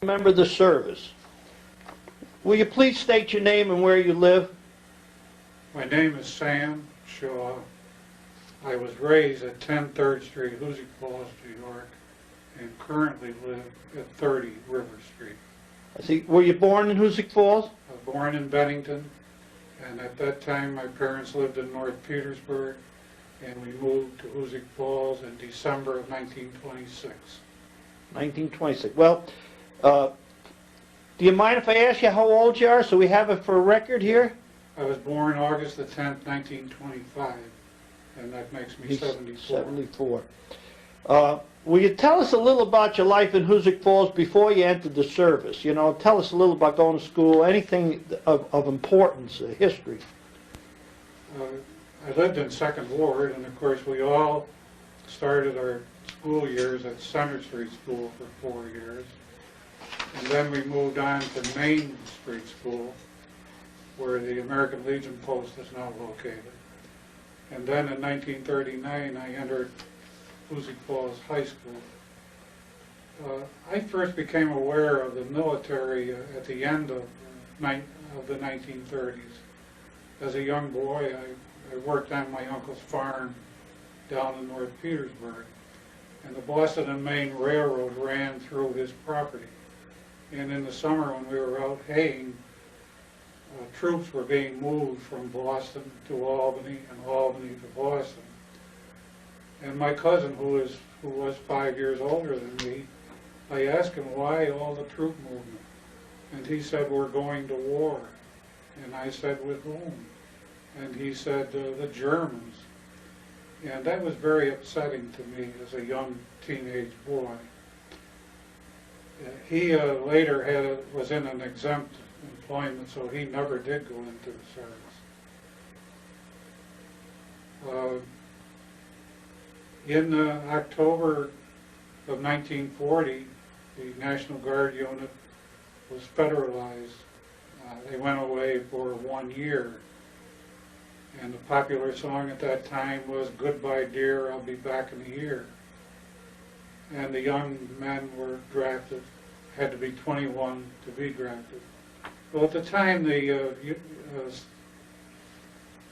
remember the service. Will you please state your name and where you live? My name is Sam Shaw. I was raised at 10 3rd Street, Hoosick Falls, New York, and currently live at 30 River Street. I see. Were you born in Hoosick Falls? I was born in Bennington, and at that time my parents lived in North Petersburg, and we moved to Hoosick Falls in December of 1926. 1926. Well, do you mind if I ask you how old you are so we have it for a record here? I was born August the 10th, 1925, and that makes me 74. 74. Will you tell us a little about your life in Hoosick Falls before you entered the service? You know, tell us a little about going to school, anything of importance, history. I lived in 2nd Ward, and of course we all started our school years at Center Street School for 4 years. And then we moved on to Main Street School, where the American Legion Post is now located. And then in 1939 I entered Hoosick Falls High School. I first became aware of the military at the end of the 1930s. As a young boy, I worked on my uncle's farm down in North Petersburg, and the Boston and Maine Railroad ran through his property. And in the summer when we were out haying, troops were being moved from Boston to Albany and Albany to Boston. And my cousin, who was 5 years older than me, I asked him why all the troop movement. And he said, we're going to war. And I said, with whom? And he said, the Germans. And that was very upsetting to me as a young teenage boy. He later was in an exempt employment, so he never did go into the service. In October of 1940, the National Guard unit was federalized. They went away for 1 year. And the popular song at that time was, "Goodbye dear, I'll be back in a year." And the young men were drafted, had to be 21 to be drafted. Well, at the time the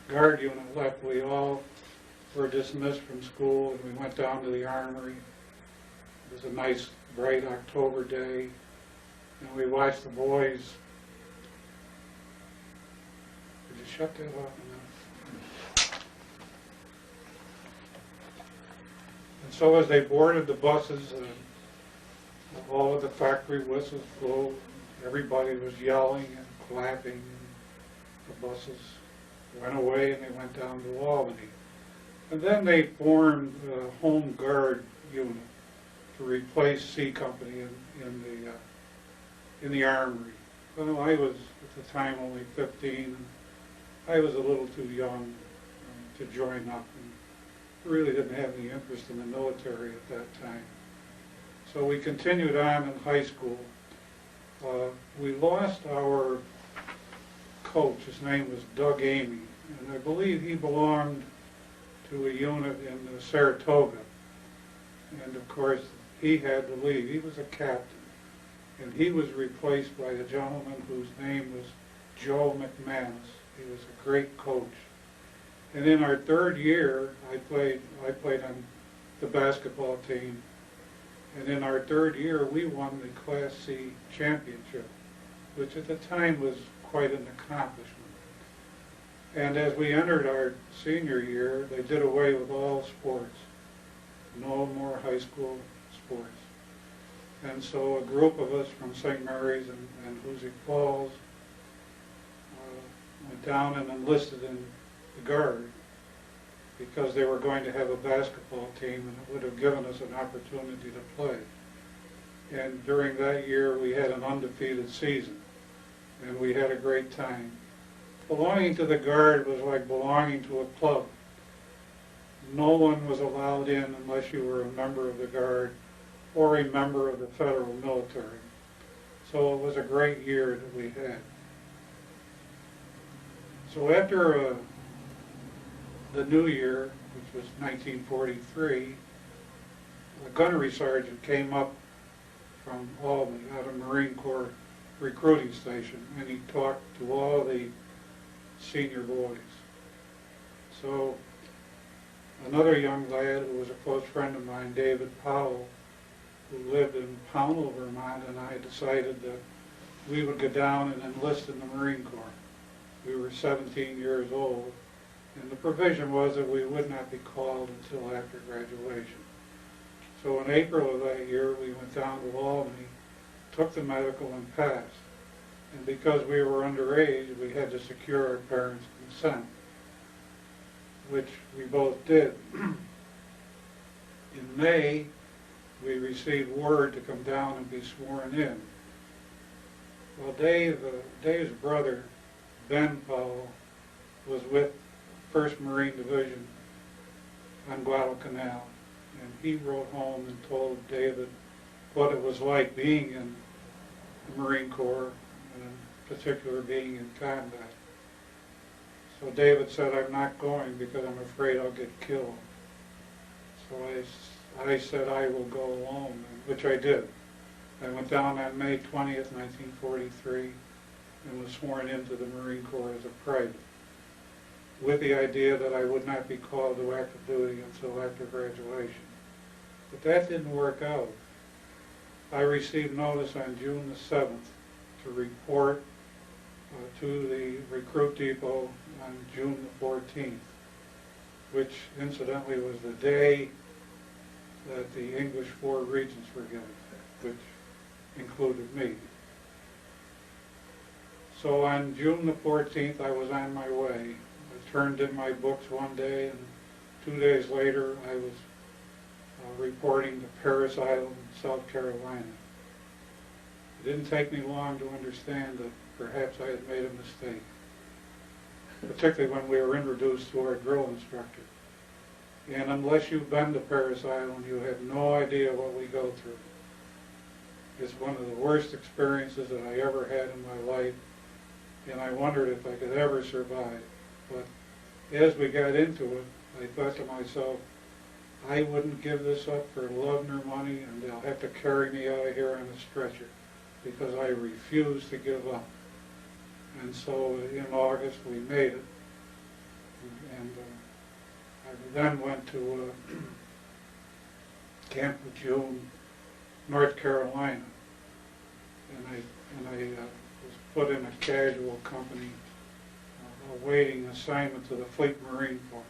Guard unit left, we all were dismissed from school, and we went down to the armory. It was a nice, bright October day, and we watched the boys. Did you shut that off? And so as they boarded the buses, all of the factory whistles blew. Everybody was yelling and clapping, and the buses went away and they went down to Albany. And then they formed a Home Guard unit to replace C Company in the Armory. Well, I was at the time only 15, and I was a little too young to join up, and really didn't have any interest in the military at that time. So we continued on in high school. We lost our coach. His name was Doug Amy, and I believe he belonged to a unit in Saratoga. And of course, he had to leave. He was a captain, and he was replaced by a gentleman whose name was Joe McManus. He was a great coach. And in our 3rd year, I played on the basketball team. And in our 3rd year, we won the Class C championship, which at the time was quite an accomplishment. And as we entered our senior year, they did away with all sports. No more high school sports. And so a group of us from St. Mary's and Hoosick Falls went down and enlisted in the Guard, because they were going to have a basketball team, and it would have given us an opportunity to play. And during that year, we had an undefeated season, and we had a great time. Belonging to the Guard was like belonging to a club. No one was allowed in unless you were a member of the Guard or a member of the federal military. So it was a great year that we had. So after the new year, which was 1943, a gunnery sergeant came up from Albany at a Marine Corps recruiting station, and he talked to all the senior boys. So another young lad who was a close friend of mine, David Powell, who lived in Pownell, Vermont, and I decided that we would go down and enlist in the Marine Corps. We were 17 years old, and the provision was that we would not be called until after graduation. So in April of that year, we went down to Albany, took the medical, and passed. And because we were underage, we had to secure our parents' consent, which we both did. In May, we received word to come down and be sworn in. Well, Dave's brother, Ben Powell, was with 1st Marine Division on Guadalcanal, and he wrote home and told David what it was like being in the Marine Corps, and in particular being in combat. So David said, "I'm not going because I'm afraid I'll get killed." So I said I will go alone, which I did. I went down on May 20th, 1943, and was sworn into the Marine Corps as a private, with the idea that I would not be called to active duty until after graduation. But that didn't work out. I received notice on June the 7th to report to the recruit depot on June the 14th, which incidentally was the day that the English 4 regents were given, which included me. So on June the 14th, I was on my way. I turned in my books one day, and 2 days later, I was reporting to Parris Island, South Carolina. It didn't take me long to understand that perhaps I had made a mistake, particularly when we were introduced to our drill instructor. And unless you've been to Parris Island, you have no idea what we go through. It's one of the worst experiences that I ever had in my life, and I wondered if I could ever survive. But as we got into it, I thought to myself, I wouldn't give this up for love nor money, and they'll have to carry me out of here on a stretcher, because I refuse to give up. And so in August we made it, and I then went to Camp Lejeune, North Carolina, and I was put in a casual company awaiting assignment to the Fleet Marine Force.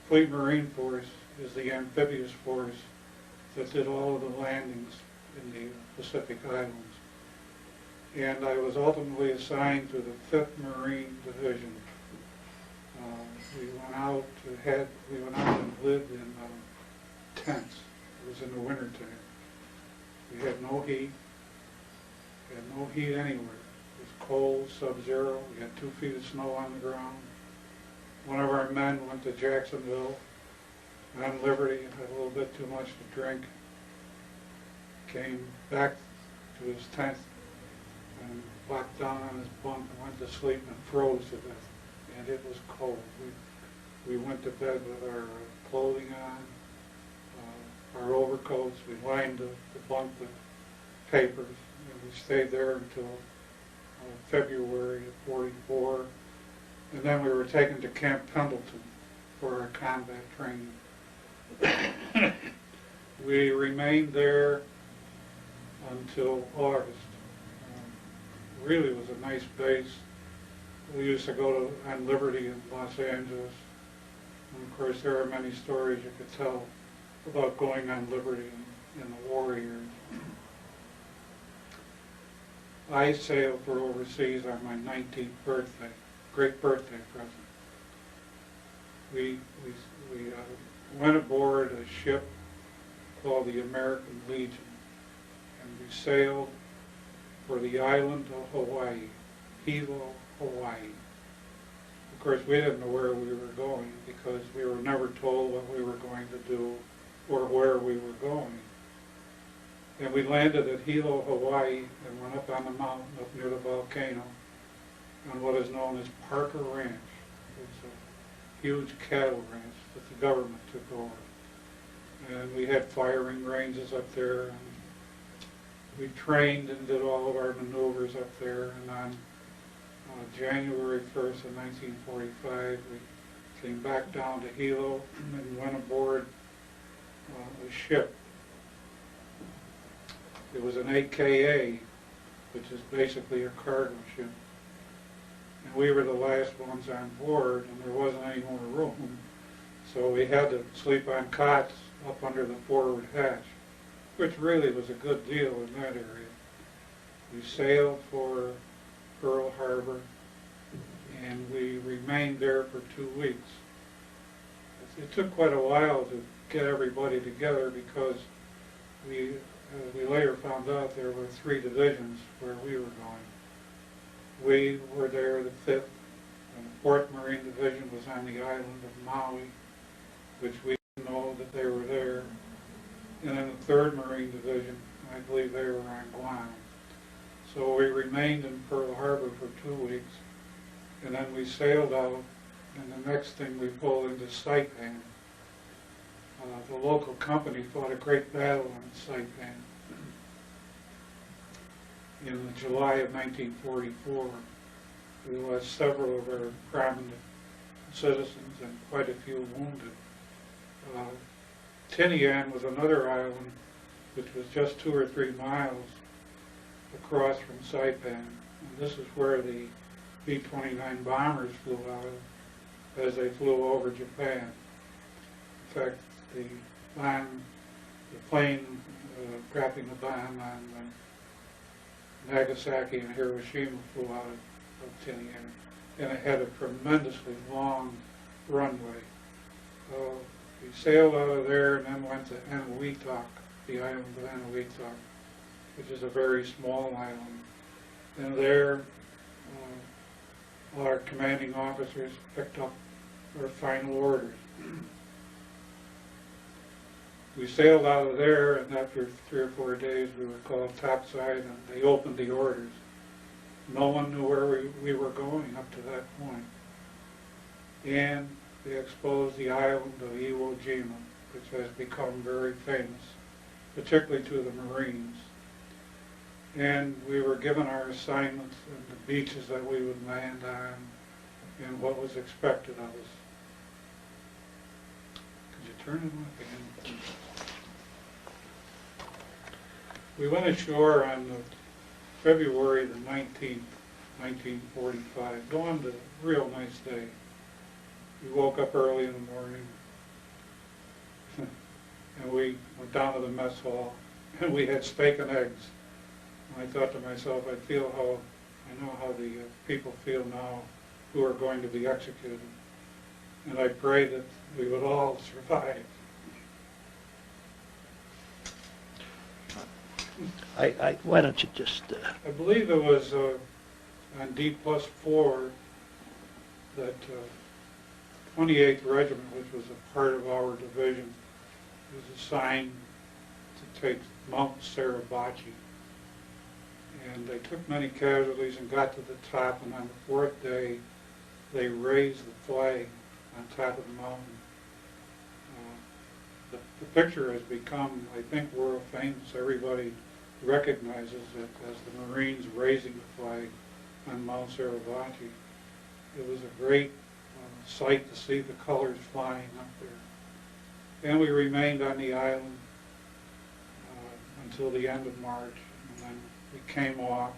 Fleet Marine Force is the amphibious force that did all of the landings in the Pacific Islands. And I was ultimately assigned to the 5th Marine Division. We went out and lived in tents. It was in the wintertime. We had no heat. We had no heat anywhere. It was cold, sub-zero. We had 2 feet of snow on the ground. One of our men went to Jacksonville on Liberty, had a little bit too much to drink, came back to his tent and locked down on his bunk and went to sleep and froze to death. And it was cold. We went to bed with our clothing on, our overcoats. We lined the bunk with papers, and we stayed there until February of '44. And then we were taken to Camp Pendleton for our combat training. We remained there until August. Really was a nice base. We used to go on Liberty in Los Angeles. And of course, there are many stories you could tell about going on Liberty in the war years. I sailed for overseas on my 19th birthday. Great birthday present. We went aboard a ship called the American Legion, and we sailed for the island of Hawaii, Hilo, Hawaii. Of course, we didn't know where we were going because we were never told what we were going to do or where we were going. And we landed at Hilo, Hawaii, and went up on the mountain up near the volcano on what is known as Parker Ranch. It's a huge cattle ranch that the government took over. And we had firing ranges up there, and we trained and did all of our maneuvers up there, and on January 1st of 1945, we came back down to Hilo and went aboard a ship. It was an AKA, which is basically a cargo ship. And we were the last ones on board, and there wasn't any more room. So we had to sleep on cots up under the forward hatch, which really was a good deal in that area. We sailed for Pearl Harbor, and we remained there for 2 weeks. It took quite a while to get everybody together because we later found out there were 3 divisions where we were going. We were there, the 5th, and the 4th Marine Division was on the island of Maui, which we didn't know that they were there. And then the 3rd Marine Division, I believe they were on Guam. So we remained in Pearl Harbor for 2 weeks, and then we sailed out, and the next thing we pulled into Saipan. The local company fought a great battle on Saipan. In July of 1944, we lost several of our prominent citizens and quite a few wounded. Tinian was another island which was just 2 or 3 miles across from Saipan. And this is where the B-29 bombers flew out of as they flew over Japan. In fact, the plane dropping the bomb on Nagasaki and Hiroshima flew out of Tinian, and it had a tremendously long runway. We sailed out of there and then went to Eniwetok, the island of Eniwetok, which is a very small island. And there, our commanding officers picked up our final orders. We sailed out of there, and after 3 or 4 days, we were called topside, and they opened the orders. No one knew where we were going up to that point. And they exposed the island of Iwo Jima, which has become very famous, particularly to the Marines. And we were given our assignments and the beaches that we would land on and what was expected of us. Could you turn it off again? We went ashore on February the 19th, 1945. Dawned a real nice day. We woke up early in the morning and we went down to the mess hall and we had steak and eggs. And I thought to myself, I know how the people feel now who are going to be executed. And I pray that we would all survive. Why don't you just... I believe it was on D+4 that 28th Regiment, which was a part of our division, was assigned to take Mount Suribachi. And they took many casualties and got to the top, and on the 4th day, they raised the flag on top of the mountain. The picture has become, I think, world famous. Everybody recognizes it as the Marines raising the flag on Mount Suribachi. It was a great sight to see the colors flying up there. And we remained on the island until the end of March, and then we came off.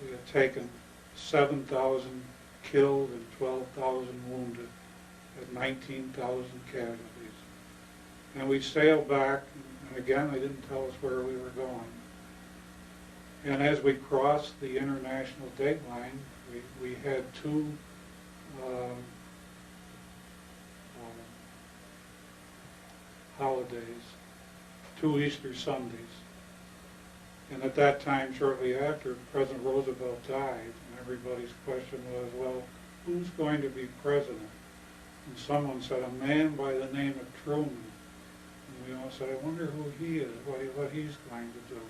We had taken 7,000 killed and 12,000 wounded at 19,000 casualties. And we sailed back, and again, they didn't tell us where we were going. And as we crossed the international date line, we had 2 holidays, 2 Easter Sundays. And at that time, shortly after, President Roosevelt died, and everybody's question was, well, who's going to be president? And someone said, a man by the name of Truman. And we all said, I wonder who he is, what he's going to do.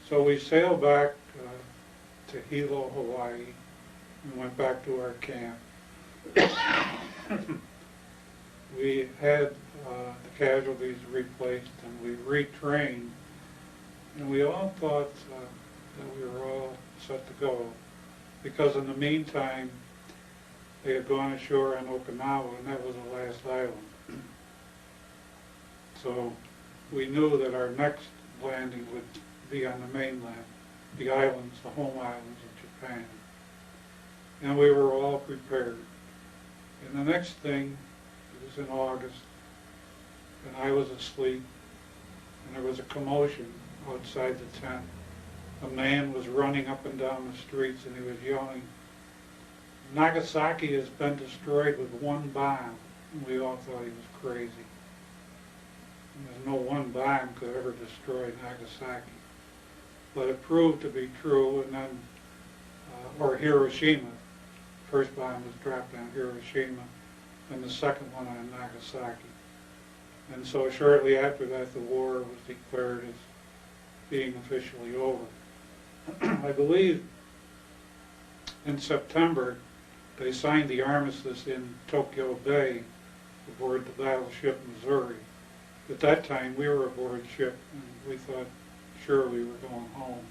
So we sailed back to Hilo, Hawaii, and went back to our camp. We had the casualties replaced, and we retrained And we all thought that we were all set to go, because in the meantime, they had gone ashore on Okinawa, and that was the last island. So we knew that our next landing would be on the mainland, the islands, the home islands of Japan. And we were all prepared. And the next thing, it was in August, and I was asleep, and there was a commotion outside the tent. A man was running up and down the streets, and he was yelling, "Nagasaki has been destroyed with one bomb." And we all thought he was crazy. There's no one bomb could ever destroy Nagasaki. But it proved to be true, and then, or Hiroshima. First bomb was dropped on Hiroshima, and the second one on Nagasaki. And so shortly after that, the war was declared as being officially over. I believe in September, they signed the armistice in Tokyo Bay aboard the battleship Missouri. At that time, we were aboard ship, and we thought, sure, we were going home.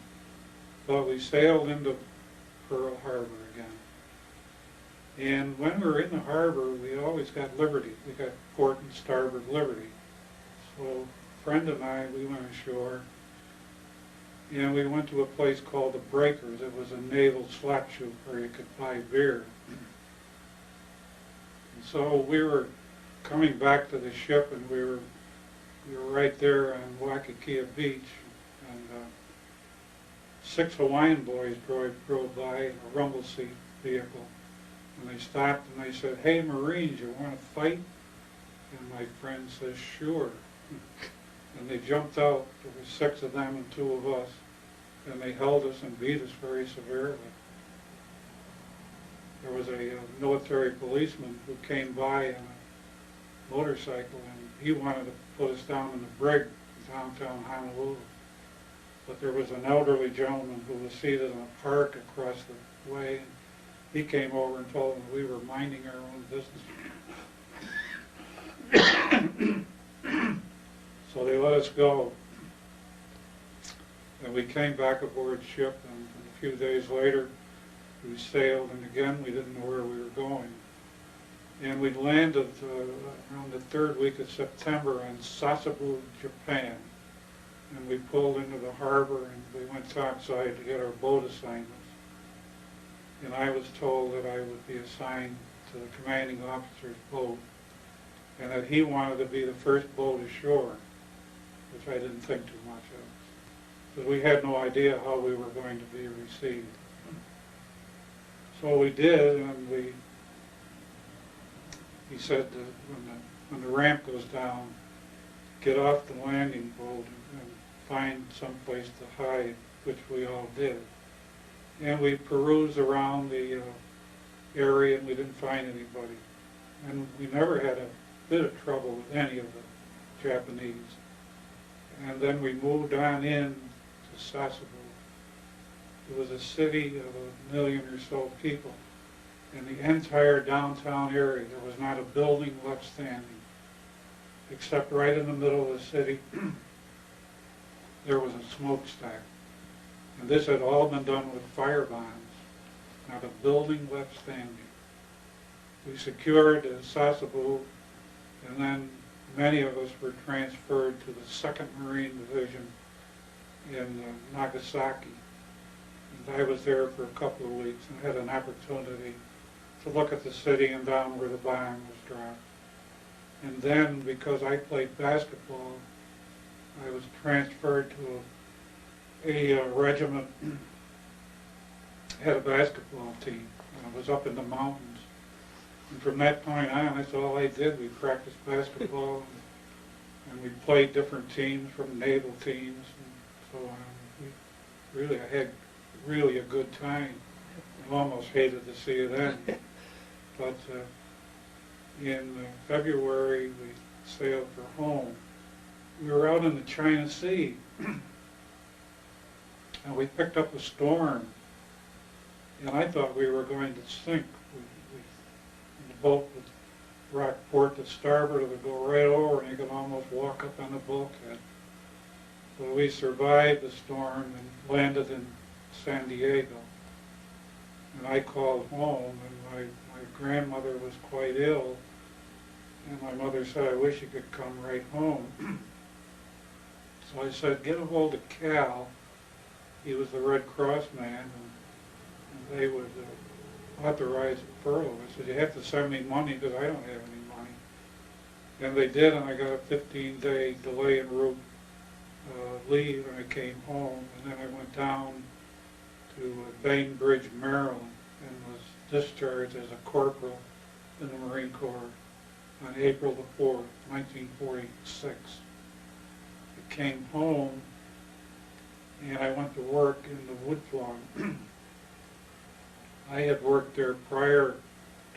But we sailed into Pearl Harbor again. And when we were in the harbor, we always got liberty. We got port and starboard liberty. So a friend and I, we went ashore, and we went to a place called the Breakers. It was a naval slap shoot where you could buy beer. And so we were coming back to the ship, and we were right there on Waikiki Beach, and 6 Hawaiian boys drove by in a rumble seat vehicle, and they stopped and they said, "Hey, Marines, you want to fight?" And my friend says, "Sure." And they jumped out. There were 6 of them and 2 of us, and they held us and beat us very severely. There was a military policeman who came by on a motorcycle, and he wanted to put us down in the brig in downtown Honolulu. But there was an elderly gentleman who was seated in a park across the way, and he came over and told him we were minding our own business. So they let us go. And we came back aboard ship, and a few days later we sailed, and again we didn't know where we were going. And we landed around the 3rd week of September in Sasebo, Japan. And we pulled into the harbor, and we went topside to get our boat assignments. And I was told that I would be assigned to the commanding officer's boat, and that he wanted to be the first boat ashore, which I didn't think too much of, because we had no idea how we were going to be received. So we did, and he said that when the ramp goes down, get off the landing boat and find some place to hide, which we all did. And we perused around the area, and we didn't find anybody. And we never had a bit of trouble with any of the Japanese. And then we moved on in to Sasebo. It was a city of 1 million or so people. In the entire downtown area, there was not a building left standing, except right in the middle of the city, there was a smokestack. And this had all been done with fire bombs, not a building left standing. We secured Sasebo, and then many of us were transferred to the 2nd Marine Division in Nagasaki. And I was there for a couple of weeks and had an opportunity to look at the city and down where the bomb was dropped. And then, because I played basketball, I was transferred to a regiment, had a basketball team, and it was up in the mountains. And from that point on, that's all I did. We practiced basketball, and we played different teams from naval teams and so on. I had really a good time. I almost hated to see it end. But in February, we sailed for home. We were out in the China Sea, and we picked up a storm, and I thought we were going to sink. The boat would rock port to starboard, it would go right over, and you could almost walk up on the bulkhead. So we survived the storm and landed in San Diego. And I called home, and my grandmother was quite ill. And my mother said, I wish you could come right home. So I said, get a hold of Cal. He was the Red Cross man, and they would authorize a furlough. I said, you have to send me money because I don't have any money. And they did, and I got a 15-day delay en route leave, and I came home. And then I went down to Bainbridge, Maryland, and was discharged as a corporal in the Marine Corps on April the 4th, 1946. I came home, and I went to work in the wood farm. I had worked there prior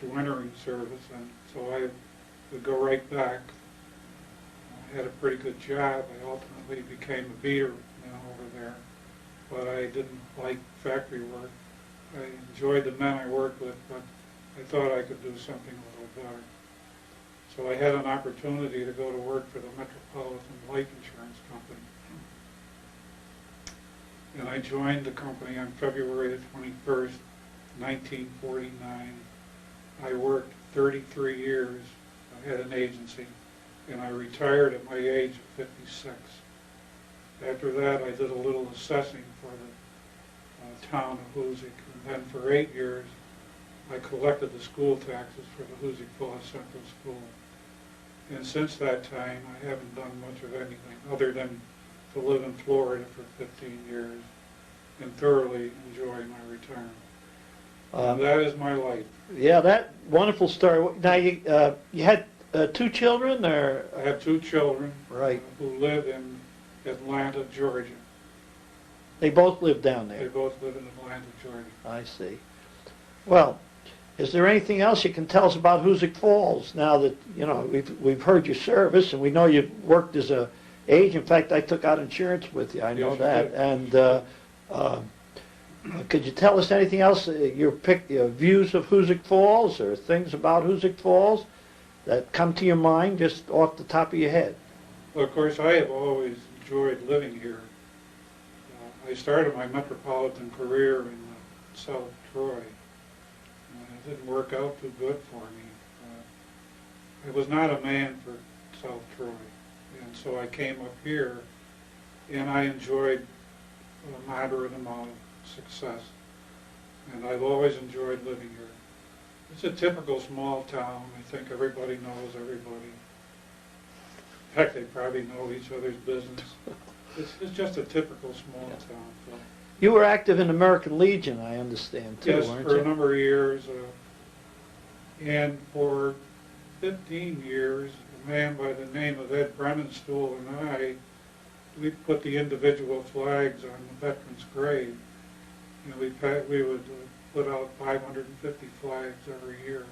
to entering service, and so I would go right back. I had a pretty good job. I ultimately became a beater over there, but I didn't like factory work. I enjoyed the men I worked with, but I thought I could do something a little better. So I had an opportunity to go to work for the Metropolitan Life Insurance Company. And I joined the company on February the 21st, 1949. I worked 33 years. I had an agency, and I retired at my age of 56. After that, I did a little assessing for the town of Hoosick, and then for 8 years, I collected the school taxes for the Hoosick Falls Central School. And since that time, I haven't done much of anything other than to live in Florida for 15 years and thoroughly enjoy my retirement. And that is my life. Yeah, that wonderful story. Now, you had 2 children, or? I have 2 children Right. Who live in Atlanta, Georgia. They both live down They there. both live in Atlanta, Georgia. I see. Well, is there anything else you can tell us about Hoosick Falls now that, you know, we've heard your service, and we know you've worked as a agent. In fact, I took out insurance with you, I know Yes, you that. did. And could you tell us anything else, your views of Hoosick Falls, or things about Hoosick Falls that come to your mind just off the top of your head? Well, of course, I have always enjoyed living here. I started my metropolitan career in South Troy. It didn't work out too good for me. I was not a man for South Troy, and so I came up here, and I enjoyed a moderate amount of success, and I've always enjoyed living here. It's a typical small town. I think everybody knows everybody. In fact, they probably know each other's business. It's just a typical small town. So. You were active in American Legion, I understand, too, Yes, weren't for you? a number of years. And for 15 years, a man by the name of Ed Brennenstuhl and we put the individual flags on the veterans' grave. And we would put out 550 flags every year.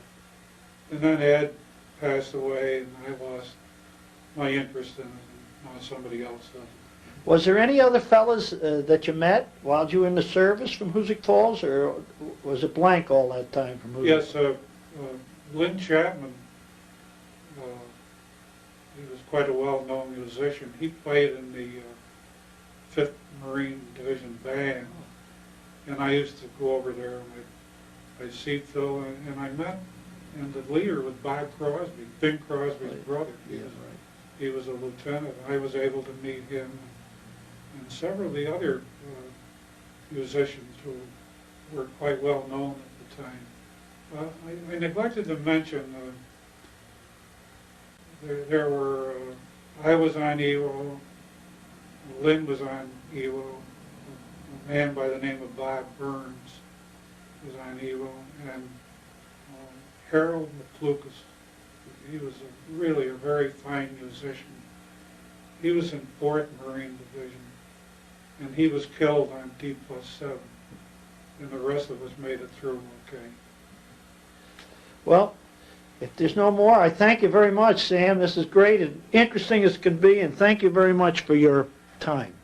And then Ed passed away, and I lost my interest in it, and now somebody else does it. Was there any other fellas that you met while you were in the service from Hoosick Falls, or was it blank all that time from Hoosick? Yes, Lynn Chapman, he was quite a well-known musician. He played in the 5th Marine Division Band, and I used to go over there and I'd see Phil, and I met, and the leader was Bob Crosby, Bing Crosby's brother. He was a lieutenant. I was able to meet him, and several of the other musicians who were quite well known at the time. I neglected to mention there were, I was on EWO, Lynn was on EWO, a man by the name of Bob Burns was on EWO, and Harold McLucas. He was really a very fine musician. He was in 4th Marine Division, and he was killed on D+7, and the rest of us made it through okay. Well, if there's no more, I thank you very much, Sam. This is great and interesting as can be, and thank you very much for your time.